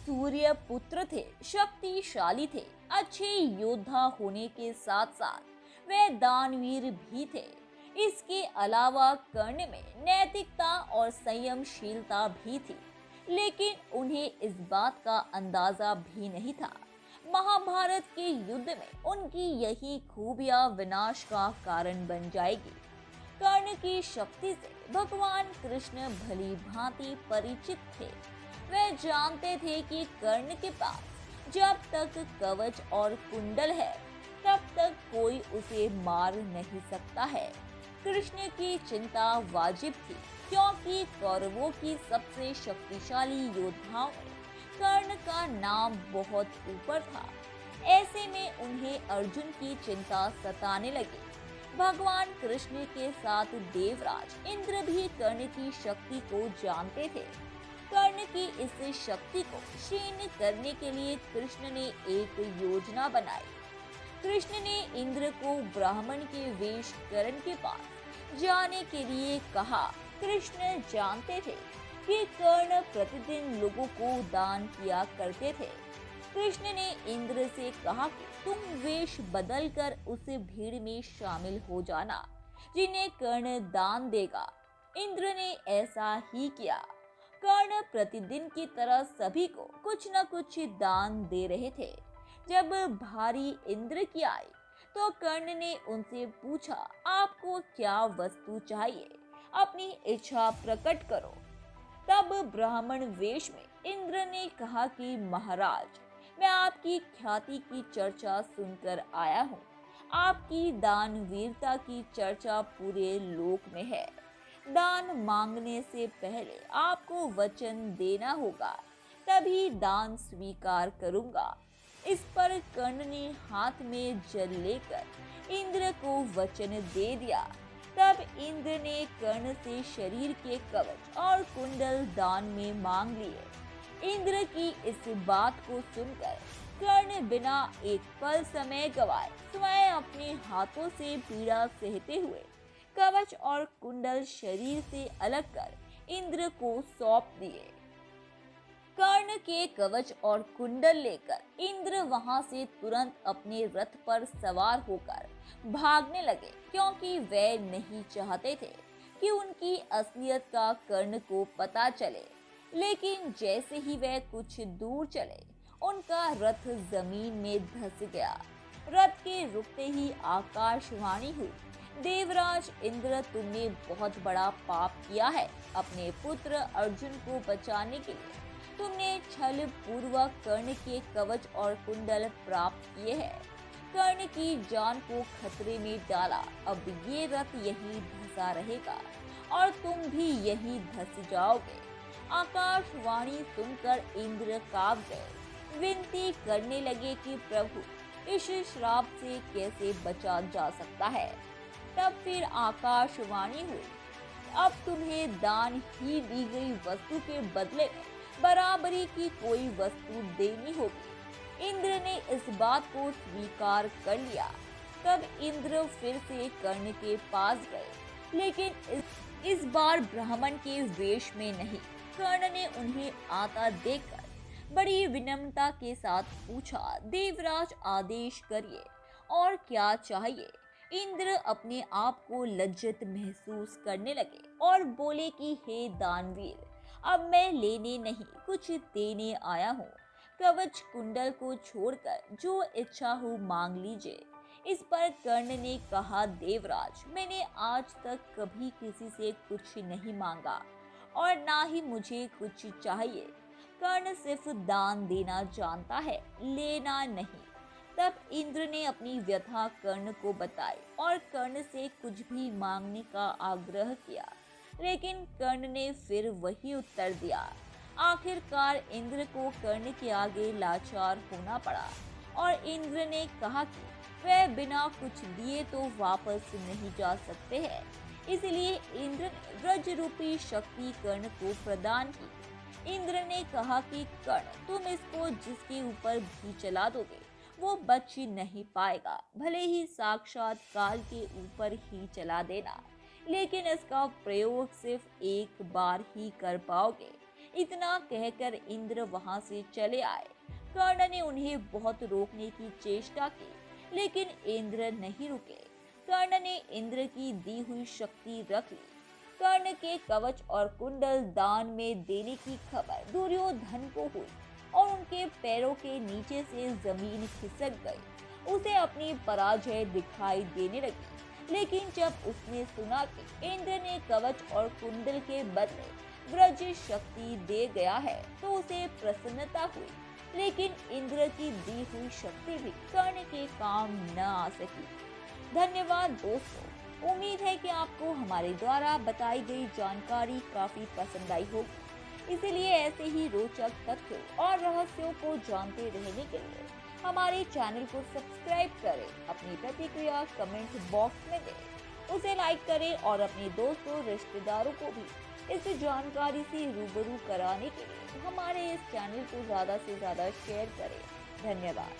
सूर्य पुत्र थे, शक्तिशाली थे, अच्छे योद्धा होने के साथ साथ वे दानवीर भी थे। इसके अलावा कर्ण में नैतिकता और संयमशीलता भी थी, लेकिन उन्हें इस बात का अंदाजा भी नहीं था। महाभारत के युद्ध में उनकी यही खूबियां विनाश का कारण बन जाएगी। कर्ण की शक्ति से भगवान कृष्ण भली भांति परिचित थे। वे जानते थे कि कर्ण के पास जब तक कवच और कुंडल है, तब तक कोई उसे मार नहीं सकता है। कृष्ण की चिंता वाजिब थी, क्योंकि कौरवों की सबसे शक्तिशाली योद्धाओं में कर्ण का नाम बहुत ऊपर था। ऐसे में उन्हें अर्जुन की चिंता सताने लगी। भगवान कृष्ण के साथ देवराज इंद्र भी कर्ण की शक्ति को जानते थे। कर्ण की इस शक्ति को क्षीण करने के लिए कृष्ण ने एक योजना बनाई। कृष्ण ने इंद्र को ब्राह्मण के वेश कर्ण के पास जाने के लिए कहा। कृष्ण जानते थे कि कर्ण प्रतिदिन लोगों को दान किया करते थे। कृष्ण ने इंद्र से कहा कि तुम वेश बदलकर उस भीड़ में शामिल हो जाना जिन्हें कर्ण दान देगा। इंद्र ने ऐसा ही किया। कर्ण प्रतिदिन की तरह सभी को कुछ न कुछ दान दे रहे थे। जब भारी इंद्र की आई तो कर्ण ने उनसे पूछा, आपको क्या वस्तु चाहिए? अपनी इच्छा प्रकट करो। तब ब्राह्मण वेश में इंद्र ने कहा कि महाराज, मैं आपकी ख्याति की चर्चा सुनकर आया हूँ। आपकी दानवीरता की चर्चा पूरे लोक में है। दान मांगने से पहले आपको वचन देना होगा, तभी दान स्वीकार करूंगा। इस पर कर्ण ने हाथ में जल लेकर इंद्र को वचन दे दिया। तब इंद्र ने कर्ण से शरीर के कवच और कुंडल दान में मांग लिए। इंद्र की इस बात को सुनकर कर्ण बिना एक पल समय गवाए स्वयं अपने हाथों से पीड़ा सहते हुए कवच और कुंडल शरीर से अलग कर इंद्र को सौंप दिए। कर्ण के कवच और कुंडल लेकर इंद्र वहां से तुरंत अपने रथ पर सवार होकर भागने लगे, क्योंकि वे नहीं चाहते थे कि उनकी असलियत का कर्ण को पता चले। लेकिन जैसे ही वे कुछ दूर चले, उनका रथ जमीन में धंस गया। रथ के रुकते ही आकाशवाणी हुई, देवराज इंद्र, तुमने बहुत बड़ा पाप किया है। अपने पुत्र अर्जुन को बचाने के लिए तुमने छल पूर्वक कर्ण के कवच और कुंडल प्राप्त किए हैं। कर्ण की जान को खतरे में डाला। अब ये रथ यही धंसा रहेगा और तुम भी यही धंस जाओगे। आकाशवाणी सुनकर इंद्र कांप गए, विनती करने लगे कि प्रभु, इस श्राप से कैसे बचा जा सकता है। तब फिर आकाशवाणी हुई, अब तुम्हें दान ही दी गई वस्तु के बदले में बराबरी की कोई वस्तु देनी होगी। इंद्र ने इस बात को स्वीकार कर लिया। तब इंद्र फिर से कर्ण के पास गए, लेकिन इस बार ब्राह्मण के वेश में नहीं। कर्ण ने उन्हें आता देखकर बड़ी विनम्रता के साथ पूछा, देवराज आदेश करिए, और क्या चाहिए? इंद्र अपने आप को लज्जित महसूस करने लगे और बोले कि हे दानवीर, अब मैं लेने नहीं कुछ देने आया हूँ। कवच कुंडल को छोड़कर जो इच्छा हो मांग लीजिए। इस पर कर्ण ने कहा, देवराज, मैंने आज तक कभी किसी से कुछ नहीं मांगा और ना ही मुझे कुछ चाहिए। कर्ण सिर्फ दान देना जानता है, लेना नहीं। तब इंद्र ने अपनी व्यथा कर्ण को बताई और कर्ण से कुछ भी मांगने का आग्रह किया, लेकिन कर्ण ने फिर वही उत्तर दिया। आखिरकार इंद्र को कर्ण के आगे लाचार होना पड़ा और इंद्र ने कहा कि वह बिना कुछ दिए तो वापस नहीं जा सकते हैं। इसलिए इंद्र ने व्रज रूपी शक्ति कर्ण को प्रदान की। इंद्र ने कहा कि कर्ण, तुम इसको जिसके ऊपर भी चला दोगे वो बच नहीं पाएगा, भले ही साक्षात काल के ऊपर ही चला देना, लेकिन इसका प्रयोग सिर्फ एक बार ही कर पाओगे। इतना कहकर इंद्र वहां से चले आए। कर्ण ने उन्हें बहुत रोकने की चेष्टा की, लेकिन इंद्र नहीं रुके। कर्ण ने इंद्र की दी हुई शक्ति रख ली। कर्ण के कवच और कुंडल दान में देने की खबर दुर्योधन को हुई और उनके पैरों के नीचे से जमीन खिसक गई। उसे अपनी पराजय दिखाई देने लगी, लेकिन जब उसने सुना कि इंद्र ने कवच और कुंडल के बदले ब्रज शक्ति दे गया है, तो उसे प्रसन्नता हुई। लेकिन इंद्र की दी हुई शक्ति भी कर्ण के काम न आ सकी। धन्यवाद दोस्तों, उम्मीद है कि आपको हमारे द्वारा बताई गई जानकारी काफी पसंद आई होगी। इसलिए ऐसे ही रोचक तथ्यों और रहस्यों को जानते रहने के लिए हमारे चैनल को सब्सक्राइब करें, अपनी प्रतिक्रिया कमेंट बॉक्स में दें, उसे लाइक करें और अपने दोस्तों रिश्तेदारों को भी इस जानकारी से रूबरू कराने के लिए हमारे इस चैनल को ज़्यादा से ज़्यादा शेयर करें। धन्यवाद।